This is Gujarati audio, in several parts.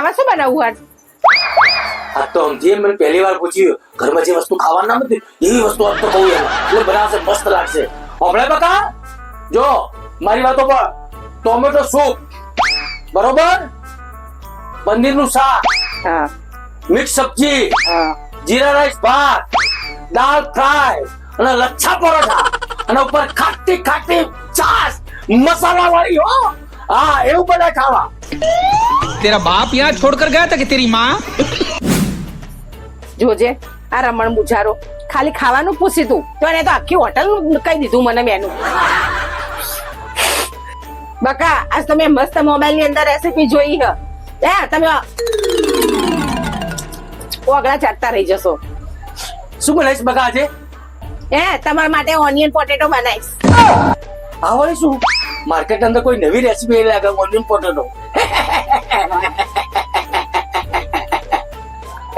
ખાવા શું બનાવવું આજ? આ તો સમજીએ મને પહેલી વાર પૂછ્યું ઘરમાં જે વસ્તુ ખાવાનું ના નથી એવી વસ્તુ આજ તો કહું એમ એટલે બનાવશે મસ્ત લાગશે. હમણાં બકા જો મારી વાતો પર ટોમેટો સૂપ બરોબર, પનીરનું શાક, હા મિક્સ સબ્જી, હા જીરા રાઈસ ભાત, દાળ ફ્રાય અને લચ્છા પરોઠા અને ઉપર ખાટી ખાટી છાશ મસાલા વાળી હો. હા એવું બધા ખાવા. तेरा बाप यहाँ छोड़कर गया था कि तेरी माँ? જોજે આ રમણ બુજારો ખાલી ખાવાનું પૂછી તું તો એને તો આખી હોટલ નું કહી દીધું મને મેનુ. બકા આજ તમે મસ્ત મોબાઈલ ની અંદર રેસીપી જોઈ હ તમે ઓગળા ચાટતા રહી જશો. શું બનાવીશ બકા આજે? તમારા માટે ઓનિયન પોટેટો બનાવીશ. આ વળી શું માર્કેટ અંદર કોઈ નવી રેસીપી લાગે ઓનિયન પોટેટો?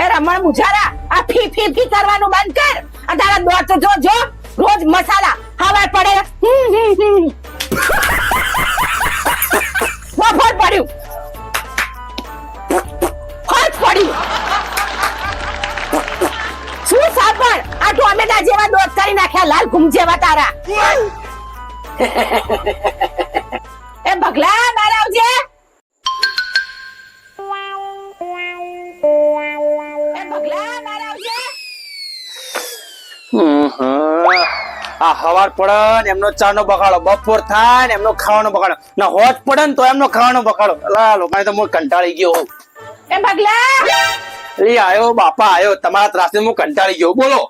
એ રમણ બુજારા આ ફી ફી ફી કરવાનું બંધ કર. આ તારા દોત જો જો રોજ મસાલા હવાર પડે બફોર પડ્યું હોત પડ્યું શું સાપણ આ ટોમેટા જેવા દોત કરી નાખ્યા લાલ ઘૂમ જેવા તારા. એ બગલા બહાર આવજે. એ બગલા બહાર આવજે. આ હવાર પડે ને એમનો ચા નો બગાડો, બપોર થાય ને એમનો ખાવાનો બગાડો, ના હોજ પડે ને તો એમનો ખાવાનો બગાડો. અલા લોકોને તો હું કંટાળી ગયો. એ બગલા એ આયો બાપા આયો, તમારા ત્રાસથી હું કંટાળી ગયો. બોલો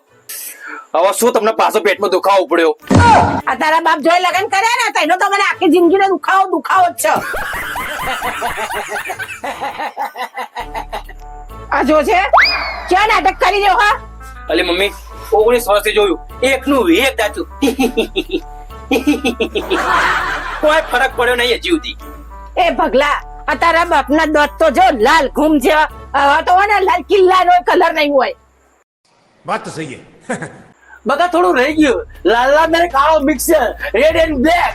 હવે શું તમને પાછો પેટમાં દુખાવો પડ્યો? આ તારા બાપ જોઈ લગન કર્યા ને તેનો તો મને આખી જિંદગીનો દુખાવો જ છે. આ જો છે ક્યાં નાટક કરી રહ્યો હા? અલી મમ્મી 19 વર્ષથી જોયું એકનું એક દાચું. કોઈ ફરક પડ્યો નહીં હજી સુધી. એ ભગલા આ તારા બાપના દોત તો જો લાલ ઘૂમ જેવા હવે તો ને લાલ કિલ્લાનો કલર નહીં હોય. बात तो सही है. બગા થોડું રહી ગયું, લાલ લાલ ને કાળો મિક્સ છે, રેડ એન્ડ બ્લેક.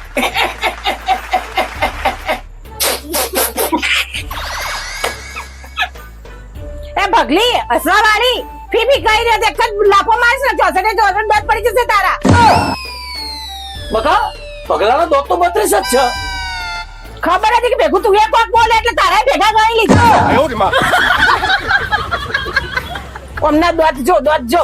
એ ભગલી હસવા વાળી ફીફી કઈ રીતે એક જ લાફો મારશે 64 દોત પડી જશે તારા. બગા પગલાનો દોત તો 32 જ છે. ખબર હતી કે ભેગું તું એક વાત બોલે એટલે તારા ભેગા ગઈ લીધો. ઓમના દોત જો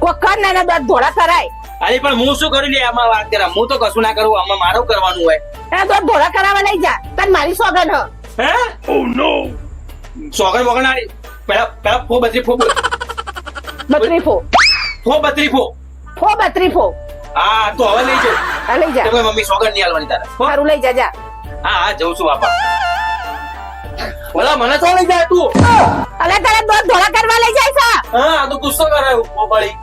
કોકર નાના દોત ધોળા કરાય. અરે પણ હું શું કરું લે આમાં વાત કરા? હું તો કશું ના કરું, આમાં મારું કરવાનું હોય. એ દોત ધોળા કરાવવા લઈ જા તન મારી સોગન હ. હે ઓ નો સોગર વગણારી પેલા ફો બત્રી ફો બત્રીફો ફો બત્રી ફો ફો બત્રીફો. હા તો હવે લઈ જાઉં. આ લઈ જા. તો મમ્મી સોગર નહીં આલવાની તારે. સારું લઈ જા જા. હા હા જઉં છું બાપા. ઓલા મને તો લઈ જાય તું. અલે તારે દોત ધોળા કરવા લઈ જાય છે. હા તો ગુસ્સો કરાયો મોબાળી.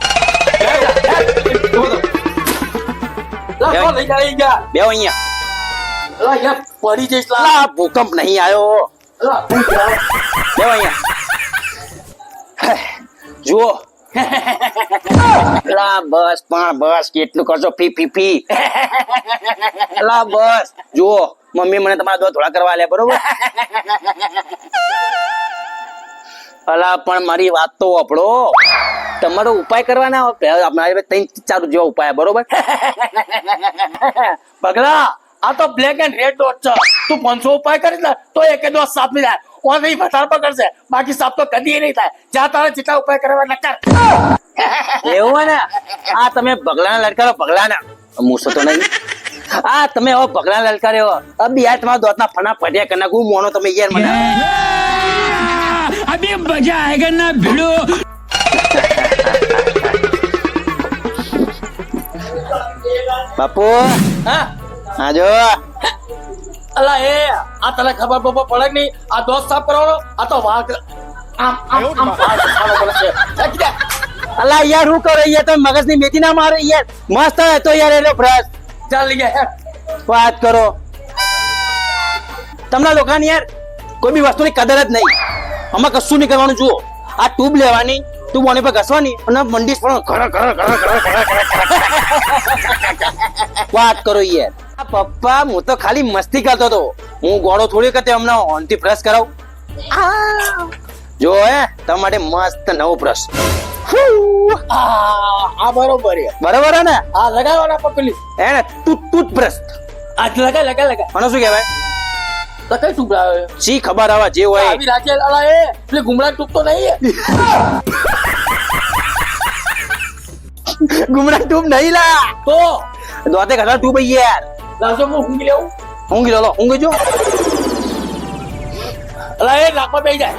લઈ જા બે અહીંયા. અલા યાર પડી જઈશ. લા ભૂકંપ નહીં આવ્યો. બે અહીંયા જુઓ. લા બસ પણ બસ કેટલું કરશો ફી ફી ફી. લા બસ જુઓ મમ્મી મને તમારા દોત થોડા કરવા લે બરોબર. અલા પણ મારી વાત તો આપણો તમારો ઉપાય કરવાના અમારે 3-4 જેવા ઉપાય બરોબર. પગલા આ તો બ્લેક એન્ડ રેડ ડોટ છે. તું 500 ઉપાય કરીશ ને તો એક દોત સાફ નહીં થાય. ઓર નહીં વધારે પકડશે, બાકી સાફ તો કદી નહીં થાય. જ્યાં તારે જેટલા ઉપાય કરવા નકર. એવું ને આ તમે પગલાના લડકારો પગલાના મૂસો તો નહીં. આ તમે હવે પગલા લલકાર્યો અબ યાર તમારા દોતના ફના ફટ્યા કના ગુ મોનો તમે યાર મને. अभी मजा आएगा ना भिड़ो. બાપુ હા જો. અલા એ આ તને ખબર પડે નહીં આ દોત સાફ કરવાનો? આ તો વાળ આમ અલા યાર હું કરો યાર તમે મગજની મેથી ના મારો યાર. મસ્ત હતો યાર એનો બ્રશ. ચાલ લઈ ગયા વાત કરો. તમને લોકોને યાર કોઈ બી વસ્તુની કદર જ નહીં. આમાં કશું નહીં કરવાનું. જુઓ આ ટ્યુબ લેવાની, ટ્યુબ ઓની પર ઘસવાની અને મંડીશ પણ વાત કરો યાર. પપ્પા હું તો ખાલી મસ્તી કરતો હતો. હું ગોળો થોડી કે તે હમણાં ઓનથી બ્રશ કરાવું. જો હે તમારા માટે મસ્ત નવો બ્રશ. આ બરોબર છે. બરાબર હે ને? આ લગાવવાના પકડી હે ને ટૂથબ્રશ. આ લગા મને શું કહેવાય? તો કઈ ટૂપ લાવે શી ખબર હવે જે હોય. આવી રાખે અલા એ પેલી ગુમડા ટૂપ તો નહીં ગુમડા ટૂપ નહીં લા. તો દોતે ઘણા ટૂપ યાર. લાવજો હું ઊંઘી લેવું. ઊંઘી લો ઊંઘી જો. અલા એ નાકમાં બેસી જાય.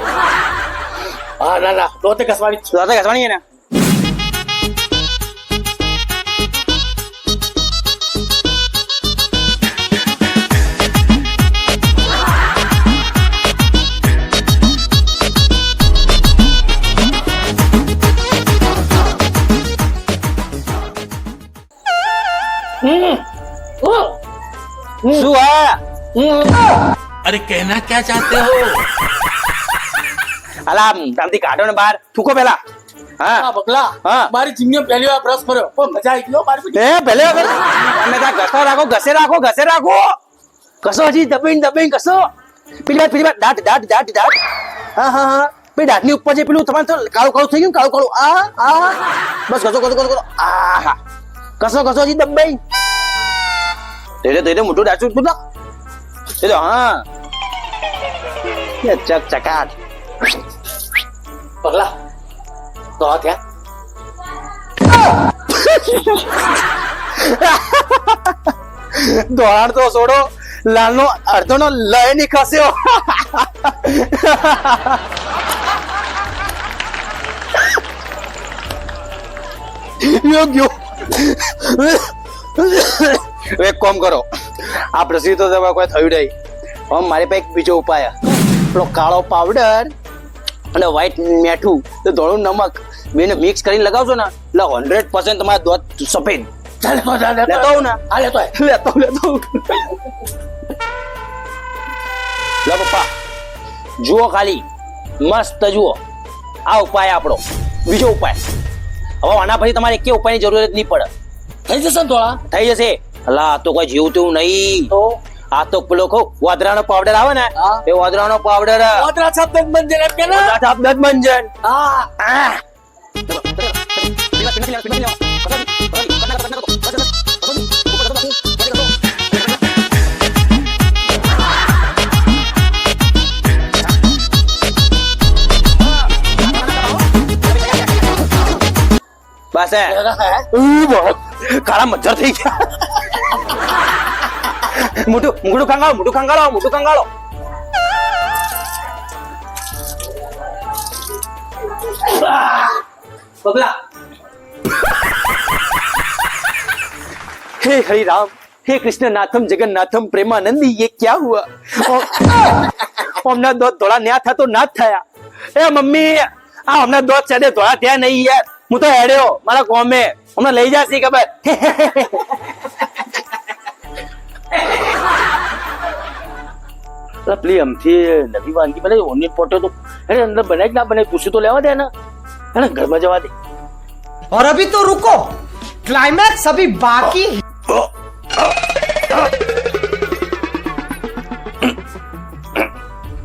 હા ના દોતે કસવાની જ છે. દોતે ઘસવાની છે ને. શું હા? अरे कहना क्या चाहते हो? અલા આમથી કાઢો ને બહાર. થૂકો પેલા. હા આ બગલા હા. મારી જિંદગી પહેલી વાર બ્રશ કર્યો પણ મજા આવી ગયો મારી બેટી. એ પેલે વગર તમે ત્યાં ઘસો રાખો ઘસે રાખો ઘસો હજી દબાઈને ઘસો. પેલી વાત દાંત. હા પેલી દાંતની ઉપર જે પેલું તમારે તો કાળું થઈ ગયું કાળું આ બસ ઘસો આ હા ઘસો હજી દબાઈ. ધીરે મોટું દાંતું તું તો હા ચકાટ. પગલા તો આ ત્યાં દોડ તો છોડો લાલનો અડધોનો લય ની ખસ્યો. એક કામ કરો આ પ્રસિદ્ધ તો કોઈ થયું નહીં. હવે મારી પાસે એક બીજો ઉપાય પેલો કાળો પાવડર અને વ્હાઈટ મીઠું તો ધોળું નમક બેને મિક્સ કરીને લગાવશો ને એટલે 100% તમારા દોત સફેદ. લેતો આવું ને? આ લેતો આય. લેતો લે પપ્પા જુઓ ખાલી મસ્ત જુઓ આ ઉપાય આપણો. બીજો ઉપાય હવે આના પછી તમારે એક ઉપાયની જરૂરત નહીં પડે. થઈ જશે ને થોડા થઈ જશે. અલા આ તો કોઈ જીવ તેવું નહીં. તો આ તો પેલો વાદરાનો પાવડર આવે ને હા. એ વાદરાનો પાવડર ઓતરા શબ્દ બંધ એમ કે ને દત મંજન. હા બસ કાળા મચ્છર થઈ ગયા. મોટું ખંગાળો. પગલા हे हरि राम हे कृष्ण नाथम जगन्नाथम प्रेमानंदी ये क्या हुआ? हमने दो थोड़ा न्या था तो नाथ થયા. એ મમ્મી આ હમણાં દોત ચાલે થોડા ત્યાં નહીં યાર. હું તો હેડ્યો મારા કોમે હમણાં લઈ જાશી ખબર. પેલી અમથી નવી વાનગી બનાવી ઓનિયન પોટેટો તો એને અંદર બનાવી ના બનાવી પૂછ્યું તો લેવા દે ને એને ઘરમાં જવા દે. और अभी तो रुको, क्लाइमैक्स अभी बाकी है।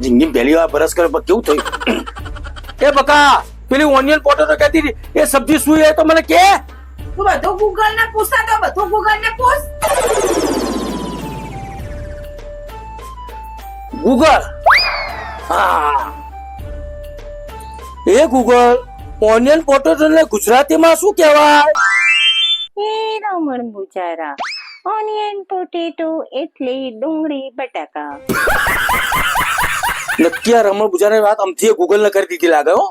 જિંદગી પહેલી વાર બરસ કરે પણ કેવું થયું? એ બકા પેલી ઓનિયન પોટેટો કહેતી હતી એ સબ્જી શું છે તો મને કે. તું બધું ગૂગલ ને પૂછતા તો બધું ગૂગલ ને પૂછ. ગૂગલ હા એ ગૂગલ ઓનિયન પોટેટો ને ગુજરાતીમાં શું કહેવાય? એ રમણ બુચારા ઓનિયન પોટેટો એટલે ડુંગળી બટાકા. નક્કી આ રમણ બુજાની વાત અમથી ગૂગલ ને કરી દીધી લાગે હો.